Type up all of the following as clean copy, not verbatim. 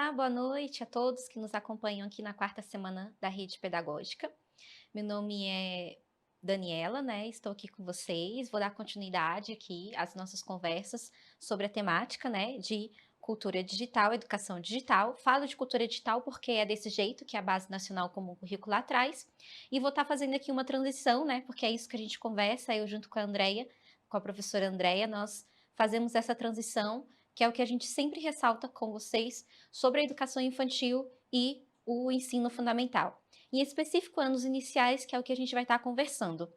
Olá, boa noite a todos que nos acompanham aqui na quarta semana da Rede Pedagógica. Meu nome é Daniela, né? Estou aqui com vocês. Vou dar continuidade aqui às nossas conversas sobre a temática, né, de cultura digital, educação digital. Falo de cultura digital porque é desse jeito que a Base Nacional Comum Curricular traz. E vou estar fazendo aqui uma transição, né? Porque é isso que a gente conversa, eu junto com a Andreia, com a professora Andreia, nós fazemos essa transição, que é o que a gente sempre ressalta com vocês sobre a educação infantil e o ensino fundamental. Em específico, anos iniciais, que é o que a gente vai estar conversando.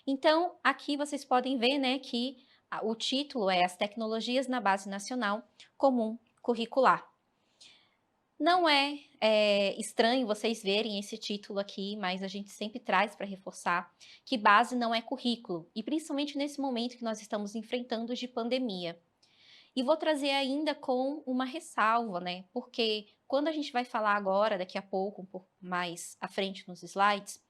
Então, aqui vocês podem ver, né, que o título é As Tecnologias na Base Nacional Comum Curricular. Não é estranho vocês verem esse título aqui, mas a gente sempre traz para reforçar que base não é currículo, e principalmente nesse momento que nós estamos enfrentando de pandemia. E vou trazer ainda com uma ressalva, né? Porque quando a gente vai falar agora, daqui a pouco, um pouco mais à frente nos slides,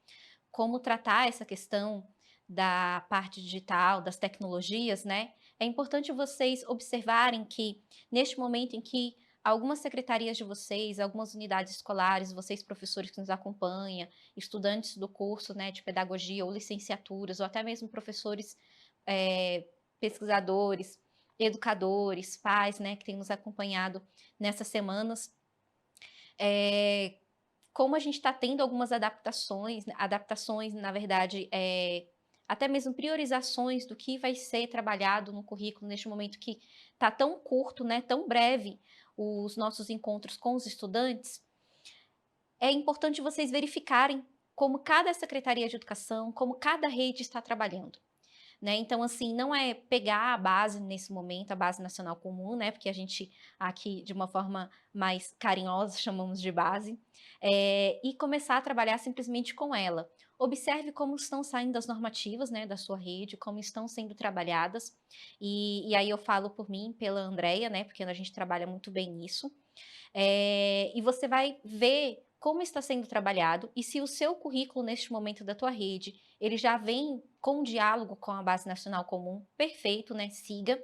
como tratar essa questão da parte digital, das tecnologias, né? É importante vocês observarem que, neste momento em que algumas secretarias de vocês, algumas unidades escolares, vocês professores que nos acompanham, estudantes do curso, né, de pedagogia ou licenciaturas, ou até mesmo professores, pesquisadores, educadores, pais, né, que têm nos acompanhado nessas semanas, é, como a gente está tendo algumas adaptações, na verdade, até mesmo priorizações do que vai ser trabalhado no currículo neste momento que está tão curto, né, tão breve, os nossos encontros com os estudantes, é importante vocês verificarem como cada secretaria de educação, como cada rede está trabalhando. Né? Então, assim, não é pegar a base nesse momento, a base nacional comum, né? Porque a gente aqui, de uma forma mais carinhosa, chamamos de base, e começar a trabalhar simplesmente com ela. Observe como estão saindo as normativas, né, da sua rede, como estão sendo trabalhadas, e aí eu falo por mim, pela Andreia, né, porque a gente trabalha muito bem nisso, e você vai ver como está sendo trabalhado e se o seu currículo neste momento da tua rede, ele já vem com diálogo com a base nacional comum, perfeito, né? Siga.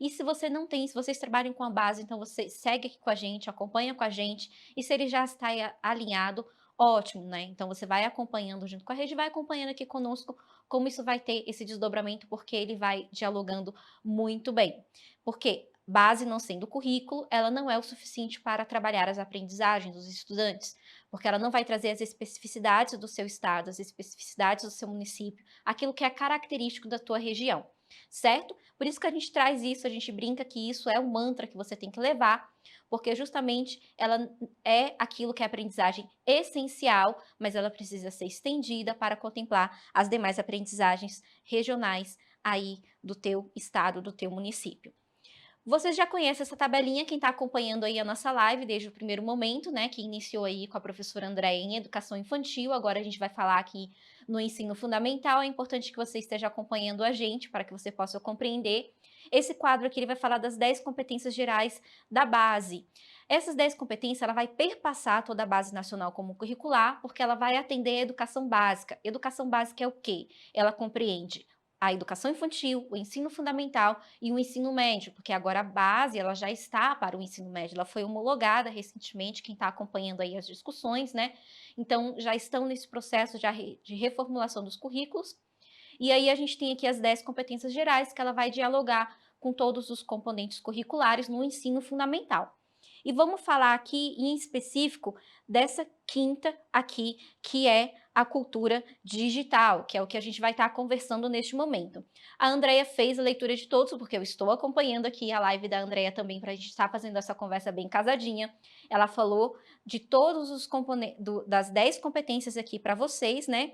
E se você não tem, se vocês trabalham com a base, então você segue aqui com a gente, acompanha com a gente, e se ele já está alinhado, ótimo, né? Então você vai acompanhando junto com a rede, vai acompanhando aqui conosco como isso vai ter esse desdobramento, porque ele vai dialogando muito bem. Porque base não sendo currículo, ela não é o suficiente para trabalhar as aprendizagens dos estudantes, porque ela não vai trazer as especificidades do seu estado, as especificidades do seu município, aquilo que é característico da tua região, certo? Por isso que a gente traz isso, a gente brinca que isso é o mantra que você tem que levar, porque justamente ela é aquilo que é aprendizagem essencial, mas ela precisa ser estendida para contemplar as demais aprendizagens regionais aí do teu estado, do teu município. Vocês já conhecem essa tabelinha, quem está acompanhando aí a nossa live desde o primeiro momento, né, que iniciou aí com a professora Andréia em Educação Infantil, agora a gente vai falar aqui no ensino fundamental, é importante que você esteja acompanhando a gente para que você possa compreender. Esse quadro aqui ele vai falar das 10 competências gerais da base. Essas 10 competências, ela vai perpassar toda a base nacional comum curricular, porque ela vai atender a educação básica. Educação básica é o quê? Ela compreende a educação infantil, o ensino fundamental e o ensino médio, porque agora a base ela já está para o ensino médio, ela foi homologada recentemente, quem está acompanhando aí as discussões, né? Então já estão nesse processo de reformulação dos currículos. E aí a gente tem aqui as 10 competências gerais que ela vai dialogar com todos os componentes curriculares no ensino fundamental. E vamos falar aqui em específico dessa quinta aqui, que é a cultura digital, que é o que a gente vai estar conversando neste momento. A Andrea fez a leitura de todos, porque eu estou acompanhando aqui a live da Andrea também, para a gente estar fazendo essa conversa bem casadinha. Ela falou de todos os componentes, das 10 competências aqui para vocês, né?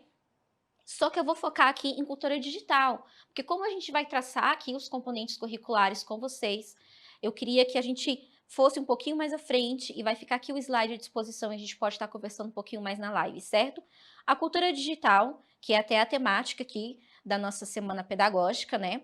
Só que eu vou focar aqui em cultura digital, porque como a gente vai traçar aqui os componentes curriculares com vocês, eu queria que a gente fosse um pouquinho mais à frente e vai ficar aqui o slide à disposição e a gente pode estar conversando um pouquinho mais na live, certo? A cultura digital, que é até a temática aqui da nossa semana pedagógica, né,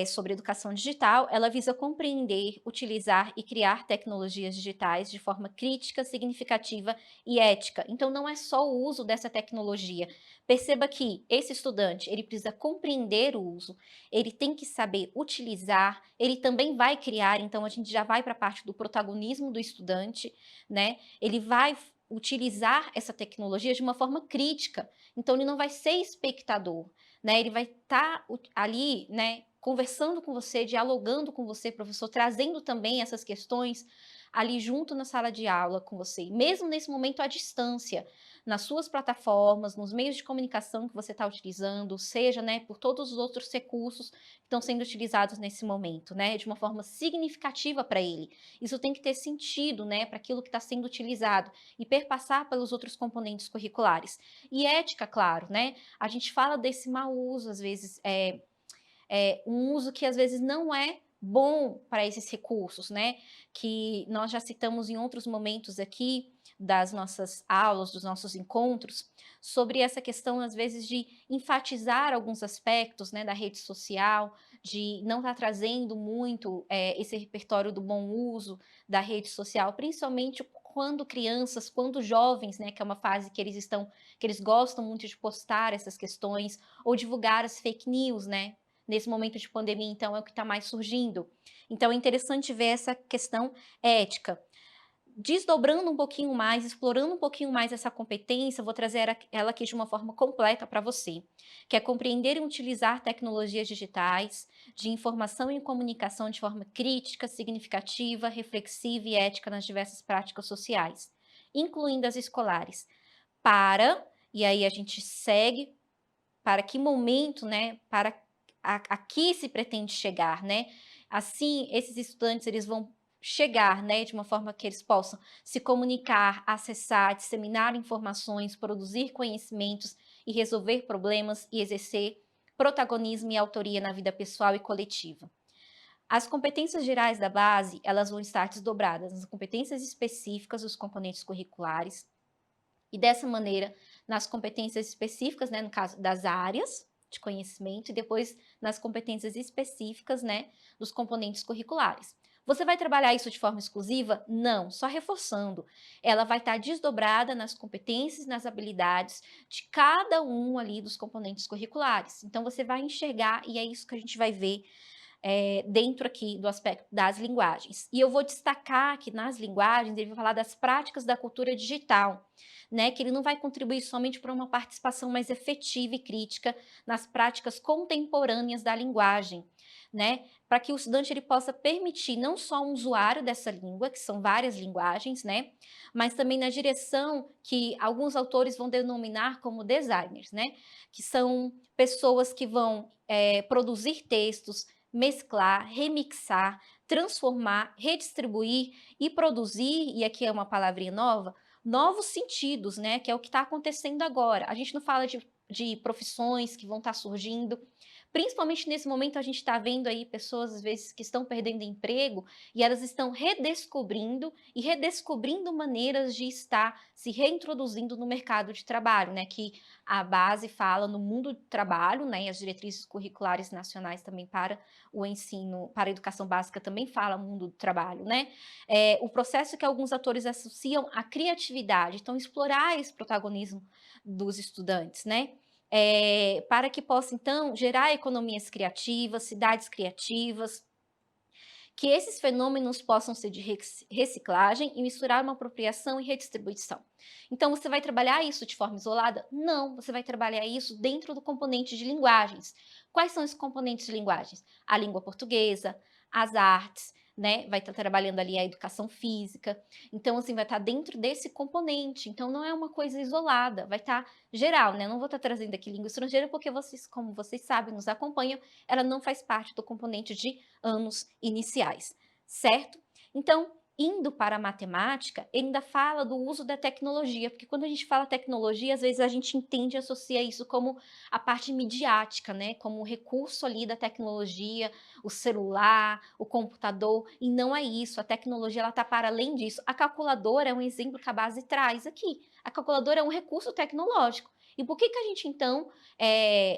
sobre educação digital, ela visa compreender, utilizar e criar tecnologias digitais de forma crítica, significativa e ética. Então não é só o uso dessa tecnologia. Perceba que esse estudante, ele precisa compreender o uso, ele tem que saber utilizar, ele também vai criar, então a gente já vai para a parte do protagonismo do estudante, né? Ele vai utilizar essa tecnologia de uma forma crítica. Então ele não vai ser espectador, né? Ele vai estar ali, né, conversando com você, dialogando com você, professor, trazendo também essas questões ali junto na sala de aula com você, mesmo nesse momento à distância, nas suas plataformas, nos meios de comunicação que você está utilizando, seja, né, por todos os outros recursos que estão sendo utilizados nesse momento, né, de uma forma significativa para ele. Isso tem que ter sentido, né, para aquilo que está sendo utilizado e perpassar pelos outros componentes curriculares. E ética, claro, né? A gente fala desse mau uso, às vezes, um uso que às vezes não é bom para esses recursos, né? Que nós já citamos em outros momentos aqui das nossas aulas, dos nossos encontros, sobre essa questão, às vezes, de enfatizar alguns aspectos, né, da rede social, de não estar trazendo muito esse repertório do bom uso da rede social, principalmente quando crianças, quando jovens, né, que é uma fase que eles gostam muito de postar essas questões ou divulgar as fake news, né? Nesse momento de pandemia, então, é o que está mais surgindo. Então, é interessante ver essa questão ética. Desdobrando um pouquinho mais, explorando um pouquinho mais essa competência, vou trazer ela aqui de uma forma completa para você, que é compreender e utilizar tecnologias digitais de informação e comunicação de forma crítica, significativa, reflexiva e ética nas diversas práticas sociais, incluindo as escolares. E aí a gente segue, para que momento, né, para aqui se pretende chegar, né? Assim, esses estudantes eles vão chegar, né, de uma forma que eles possam se comunicar, acessar, disseminar informações, produzir conhecimentos e resolver problemas e exercer protagonismo e autoria na vida pessoal e coletiva. As competências gerais da base, elas vão estar desdobradas nas competências específicas dos componentes curriculares e dessa maneira nas competências específicas, né, no caso das áreas de conhecimento e depois nas competências específicas, né, dos componentes curriculares. Você vai trabalhar isso de forma exclusiva? Não, só reforçando. Ela vai estar desdobrada nas competências, nas habilidades de cada um ali dos componentes curriculares. Então você vai enxergar e é isso que a gente vai ver dentro aqui do aspecto das linguagens. E eu vou destacar que nas linguagens ele vai falar das práticas da cultura digital, né? Que ele não vai contribuir somente para uma participação mais efetiva e crítica nas práticas contemporâneas da linguagem, né? Para que o estudante ele possa permitir não só um usuário dessa língua, que são várias linguagens, né? Mas também na direção que alguns autores vão denominar como designers, né? Que são pessoas que vão produzir textos, mesclar, remixar, transformar, redistribuir e produzir, e aqui é uma palavrinha nova, novos sentidos, né? Que é o que está acontecendo agora. A gente não fala de profissões que vão estar surgindo. Principalmente nesse momento, a gente está vendo aí pessoas, às vezes, que estão perdendo emprego e elas estão redescobrindo maneiras de estar se reintroduzindo no mercado de trabalho, né? Que a base fala no mundo do trabalho, né? E as diretrizes curriculares nacionais também para o ensino, para a educação básica também fala mundo do trabalho, né? O processo que alguns atores associam à criatividade, então explorar esse protagonismo dos estudantes, né? Para que possa, então, gerar economias criativas, cidades criativas, que esses fenômenos possam ser de reciclagem e misturar uma apropriação e redistribuição. Então, você vai trabalhar isso de forma isolada? Não, você vai trabalhar isso dentro do componente de linguagens. Quais são os componentes de linguagens? A língua portuguesa, as artes, né? Vai estar trabalhando ali a educação física. Então, assim, vai estar dentro desse componente. Então, não é uma coisa isolada, vai estar geral, né? Eu não vou estar trazendo aqui língua estrangeira porque vocês, como vocês sabem, nos acompanham, ela não faz parte do componente de anos iniciais, certo? Então, indo para a matemática, ele ainda fala do uso da tecnologia, porque quando a gente fala tecnologia, às vezes a gente entende e associa isso como a parte midiática, né? Como o recurso ali da tecnologia, o celular, o computador, e não é isso. A tecnologia ela está para além disso. A calculadora é um exemplo que a base traz aqui. A calculadora é um recurso tecnológico. E por que que a gente então,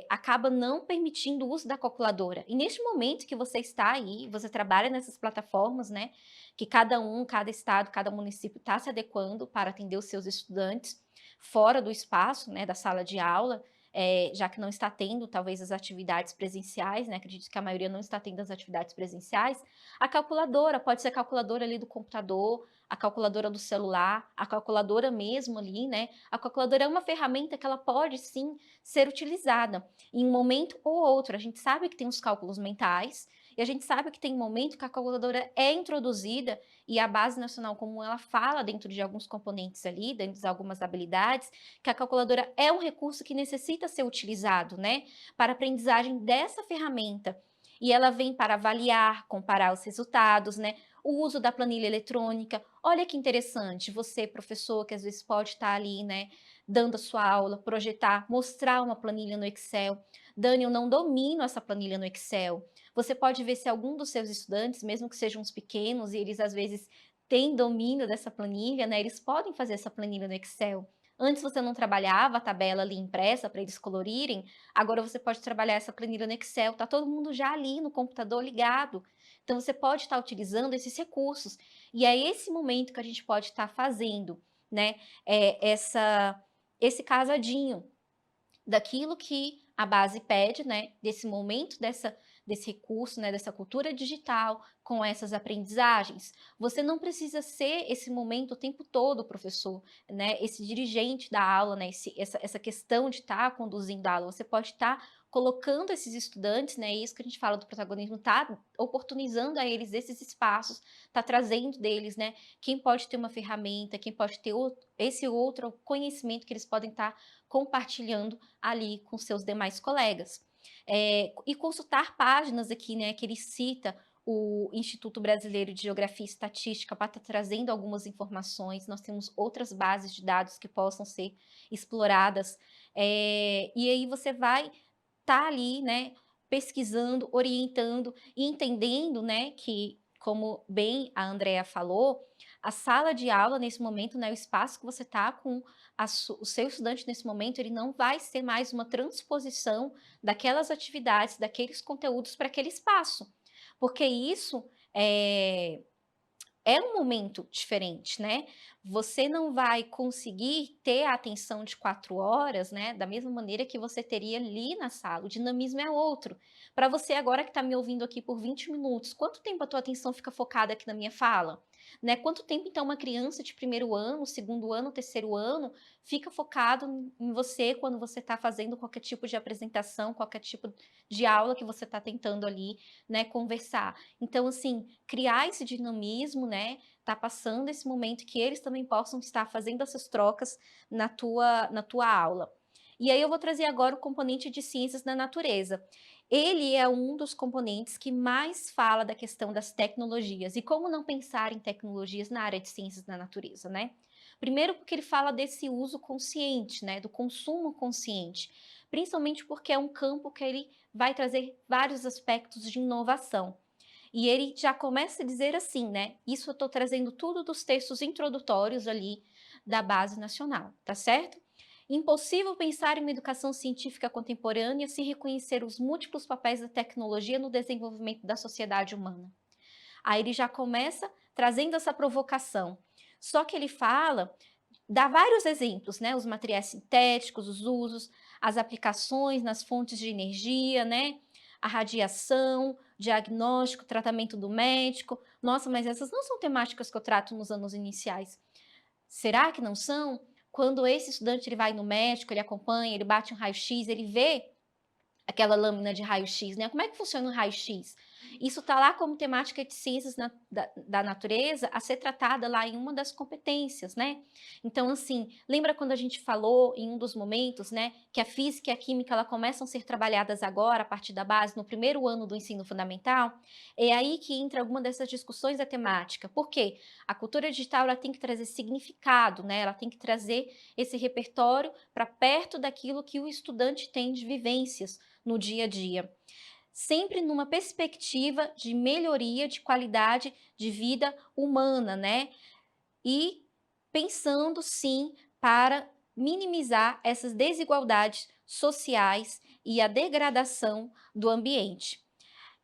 acaba não permitindo o uso da calculadora? E neste momento que você está aí, você trabalha nessas plataformas, né, que cada estado, cada município está se adequando para atender os seus estudantes fora do espaço, né, da sala de aula, já que não está tendo talvez as atividades presenciais, né, acredito que a maioria não está tendo as atividades presenciais, a calculadora, pode ser a calculadora ali do computador, a calculadora do celular, a calculadora mesmo ali, né? A calculadora é uma ferramenta que ela pode sim ser utilizada em um momento ou outro. A gente sabe que tem os cálculos mentais e a gente sabe que tem um momento que a calculadora é introduzida e a Base Nacional Comum ela fala dentro de alguns componentes ali, dentro de algumas habilidades, que a calculadora é um recurso que necessita ser utilizado, né, para a aprendizagem dessa ferramenta. E ela vem para avaliar, comparar os resultados, né? O uso da planilha eletrônica. Olha que interessante, você, professor, que às vezes pode estar ali, né, dando a sua aula, projetar, mostrar uma planilha no Excel. Dani, eu não domino essa planilha no Excel. Você pode ver se algum dos seus estudantes, mesmo que sejam os pequenos, e eles às vezes têm domínio dessa planilha, né, eles podem fazer essa planilha no Excel. Antes você não trabalhava a tabela ali impressa para eles colorirem, agora você pode trabalhar essa planilha no Excel, tá todo mundo já ali no computador ligado. Então você pode estar utilizando esses recursos. E é esse momento que a gente pode estar fazendo, né, esse casadinho daquilo que a base pede, né, desse momento, desse recurso, né, dessa cultura digital com essas aprendizagens. Você não precisa ser esse momento o tempo todo, professor, né, esse dirigente da aula, né, essa questão de estar conduzindo a aula. Você pode estar colocando esses estudantes, né, isso que a gente fala do protagonismo, tá oportunizando a eles esses espaços, tá trazendo deles, né, quem pode ter uma ferramenta, quem pode ter esse outro conhecimento que eles podem estar compartilhando ali com seus demais colegas. E consultar páginas aqui, né, que ele cita o Instituto Brasileiro de Geografia e Estatística para estar trazendo algumas informações. Nós temos outras bases de dados que possam ser exploradas. E aí você vai estar ali, né, pesquisando, orientando e entendendo, né, que, como bem a Andrea falou, a sala de aula nesse momento, né, o espaço que você está com o seu estudante nesse momento, ele não vai ser mais uma transposição daquelas atividades, daqueles conteúdos para aquele espaço, porque isso é um momento diferente, né? Você não vai conseguir ter a atenção de 4 horas, né, da mesma maneira que você teria ali na sala, o dinamismo é outro. Para você agora que está me ouvindo aqui por 20 minutos, quanto tempo a tua atenção fica focada aqui na minha fala? Né? Quanto tempo então uma criança de primeiro ano, segundo ano, terceiro ano, fica focado em você quando você está fazendo qualquer tipo de apresentação, qualquer tipo de aula que você está tentando ali, né, conversar. Então, assim, criar esse dinamismo, né, tá passando esse momento que eles também possam estar fazendo essas trocas na tua aula. E aí eu vou trazer agora o componente de ciências da natureza. Ele é um dos componentes que mais fala da questão das tecnologias e como não pensar em tecnologias na área de ciências da natureza, né? Primeiro porque ele fala desse uso consciente, né, do consumo consciente, principalmente porque é um campo que ele vai trazer vários aspectos de inovação. E ele já começa a dizer assim, né? Isso eu estou trazendo tudo dos textos introdutórios ali da Base Nacional, tá certo? Impossível pensar em uma educação científica contemporânea sem reconhecer os múltiplos papéis da tecnologia no desenvolvimento da sociedade humana. Aí ele já começa trazendo essa provocação. Só que ele fala, dá vários exemplos, né? Os materiais sintéticos, os usos, as aplicações nas fontes de energia, né? A radiação, diagnóstico, tratamento do médico. Nossa, mas essas não são temáticas que eu trato nos anos iniciais. Será que não são? Quando esse estudante ele vai no médico, ele acompanha, ele bate um raio-x, ele vê aquela lâmina de raio-x, né? Como é que funciona o raio-x? Isso está lá como temática de ciências da natureza a ser tratada lá em uma das competências, né? Então, assim, lembra quando a gente falou em um dos momentos, né, que a física e a química ela começam a ser trabalhadas agora a partir da base, no primeiro ano do ensino fundamental? É aí que entra alguma dessas discussões da temática. Por quê? A cultura digital ela tem que trazer significado, né? Ela tem que trazer esse repertório para perto daquilo que o estudante tem de vivências no dia a dia, sempre numa perspectiva de melhoria de qualidade de vida humana, né? E pensando sim para minimizar essas desigualdades sociais e a degradação do ambiente.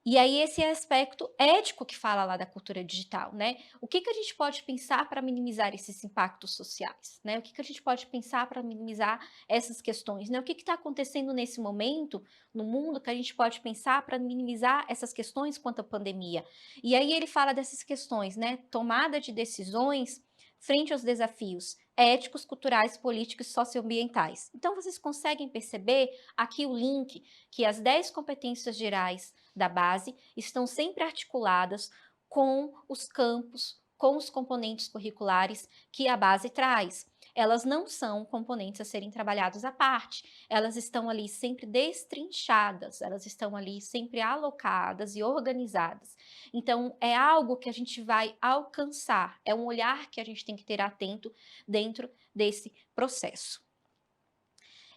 E aí esse aspecto ético que fala lá da cultura digital, né? O que que a gente pode pensar para minimizar esses impactos sociais, né? O que que a gente pode pensar para minimizar essas questões, né? O que está acontecendo nesse momento no mundo que a gente pode pensar para minimizar essas questões quanto à pandemia? E aí ele fala dessas questões, né? Tomada de decisões frente aos desafios éticos, culturais, políticos e socioambientais. Então vocês conseguem perceber aqui o link que as 10 competências gerais da base estão sempre articuladas com os campos, com os componentes curriculares que a base traz. Elas não são componentes a serem trabalhados à parte, elas estão ali sempre destrinchadas, elas estão ali sempre alocadas e organizadas. Então, é algo que a gente vai alcançar, é um olhar que a gente tem que ter atento dentro desse processo.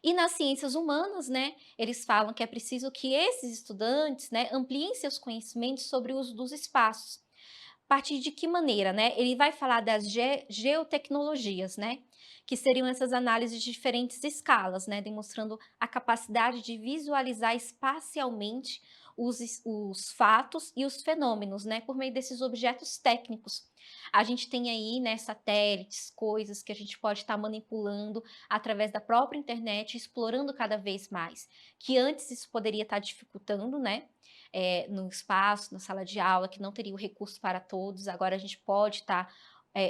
E nas ciências humanas, né, eles falam que é preciso que esses estudantes, né, ampliem seus conhecimentos sobre o uso dos espaços. A partir de que maneira, né? Ele vai falar das geotecnologias, né? Que seriam essas análises de diferentes escalas, né? Demonstrando a capacidade de visualizar espacialmente os fatos e os fenômenos, né? Por meio desses objetos técnicos. A gente tem aí, né, satélites, coisas que a gente pode estar manipulando através da própria internet, explorando cada vez mais. Que antes isso poderia estar dificultando, né? No espaço, na sala de aula, que não teria o recurso para todos, agora a gente pode estar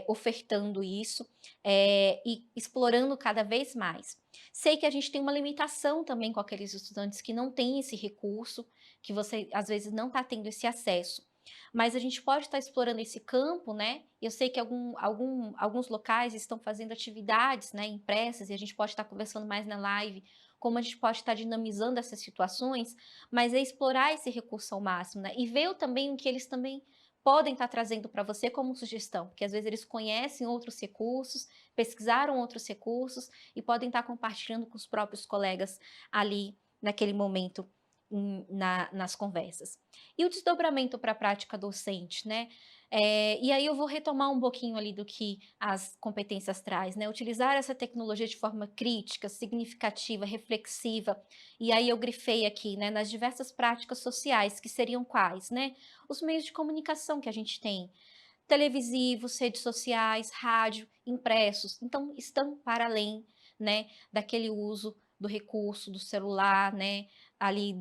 ofertando isso e explorando cada vez mais. Sei que a gente tem uma limitação também com aqueles estudantes que não têm esse recurso, que você às vezes não está tendo esse acesso. Mas a gente pode estar explorando esse campo, né? Eu sei que alguns locais estão fazendo atividades, né, impressas, e a gente pode estar conversando mais na live, como a gente pode estar dinamizando essas situações, mas é explorar esse recurso ao máximo, né? E ver também o que eles também podem estar trazendo para você como sugestão, porque às vezes eles conhecem outros recursos, pesquisaram outros recursos e podem estar compartilhando com os próprios colegas ali naquele momento nas conversas. E o desdobramento para a prática docente, né? E aí eu vou retomar um pouquinho ali do que as competências traz, né? Utilizar essa tecnologia de forma crítica, significativa, reflexiva, e aí eu grifei aqui, né, nas diversas práticas sociais, que seriam quais, né? Os meios de comunicação que a gente tem, televisivos, redes sociais, rádio, impressos, então estão para além, né, daquele uso do recurso, do celular, né, ali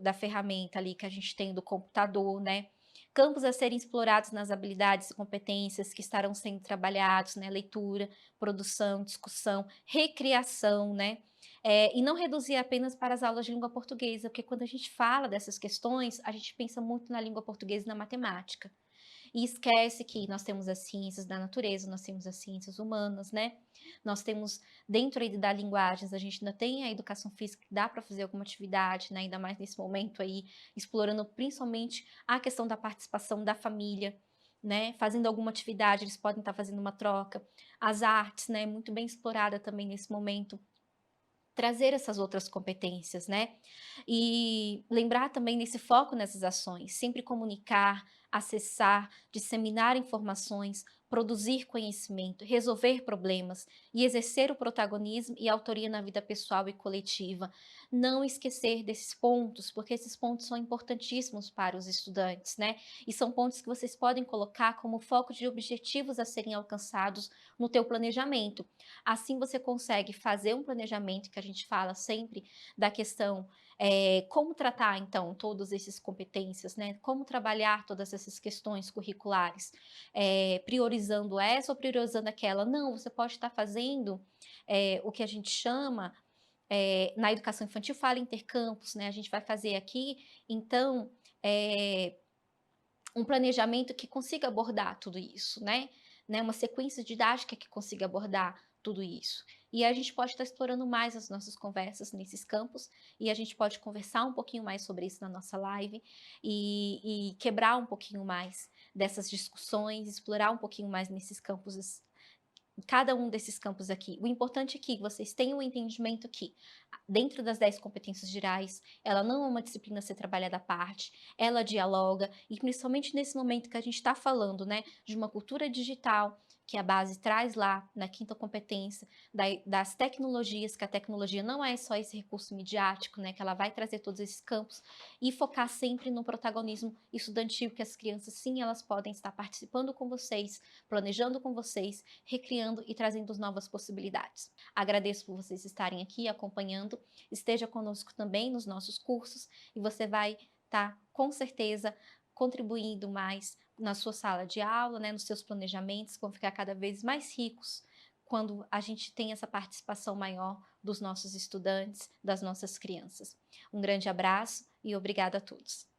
da ferramenta ali que a gente tem do computador, né. Campos a serem explorados nas habilidades e competências que estarão sendo trabalhados, né, leitura, produção, discussão, recriação, né. E não reduzir apenas para as aulas de língua portuguesa, porque quando a gente fala dessas questões, a gente pensa muito na língua portuguesa e na matemática. E esquece que nós temos as ciências da natureza, nós temos as ciências humanas, né? Nós temos, dentro aí da linguagens, a gente ainda tem a educação física, que dá para fazer alguma atividade, né? Ainda mais nesse momento aí, explorando principalmente a questão da participação da família, né? Fazendo alguma atividade, eles podem estar fazendo uma troca. As artes, né? Muito bem explorada também nesse momento. Trazer essas outras competências, né? E lembrar também nesse foco nessas ações, sempre comunicar, acessar, disseminar informações, produzir conhecimento, resolver problemas e exercer o protagonismo e autoria na vida pessoal e coletiva. Não esquecer desses pontos, porque esses pontos são importantíssimos para os estudantes, né? E são pontos que vocês podem colocar como foco de objetivos a serem alcançados no teu planejamento. Assim você consegue fazer um planejamento, que a gente fala sempre da questão, como tratar então todas essas competências, né? Como trabalhar todas essas questões curriculares, priorizando essa ou priorizando aquela. Não, você pode estar fazendo o que a gente chama, na educação infantil fala intercampus, né? A gente vai fazer aqui, então, um planejamento que consiga abordar tudo isso, né? Uma sequência didática que consiga abordar tudo isso. E a gente pode estar explorando mais as nossas conversas nesses campos, e a gente pode conversar um pouquinho mais sobre isso na nossa live, e quebrar um pouquinho mais dessas discussões, explorar um pouquinho mais nesses campos, cada um desses campos aqui. O importante é que vocês tenham o entendimento que, dentro das 10 competências gerais, ela não é uma disciplina a ser trabalhada à parte, ela dialoga, e principalmente nesse momento que a gente está falando, né, de uma cultura digital, que a base traz lá na quinta competência, das tecnologias, que a tecnologia não é só esse recurso midiático, né, que ela vai trazer todos esses campos, e focar sempre no protagonismo estudantil, que as crianças, sim, elas podem estar participando com vocês, planejando com vocês, recriando e trazendo novas possibilidades. Agradeço por vocês estarem aqui acompanhando, esteja conosco também nos nossos cursos, e você vai estar, com certeza, contribuindo mais na sua sala de aula, né, nos seus planejamentos, que vão ficar cada vez mais ricos quando a gente tem essa participação maior dos nossos estudantes, das nossas crianças. Um grande abraço e obrigada a todos.